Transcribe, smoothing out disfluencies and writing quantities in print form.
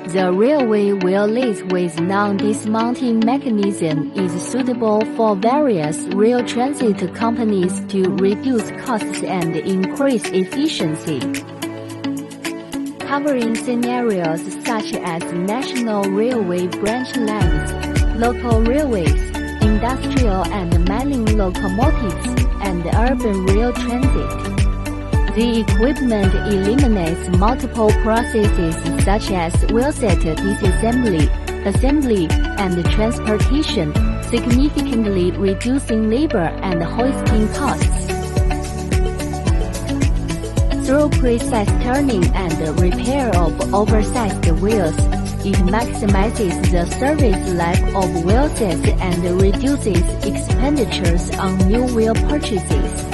The railway wheel lathe with non-dismounting mechanism is suitable for various rail transit companies to reduce costs and increase efficiency. Covering scenarios such as national railway branch lines, local railways, industrial and mining locomotives, and urban rail transit. The equipment eliminates multiple processes such as wheelset disassembly, assembly, and transportation, significantly reducing labor and hoisting costs. Through precise turning and repair of oversized wheels, it maximizes the service life of wheelsets and reduces expenditures on new wheel purchases.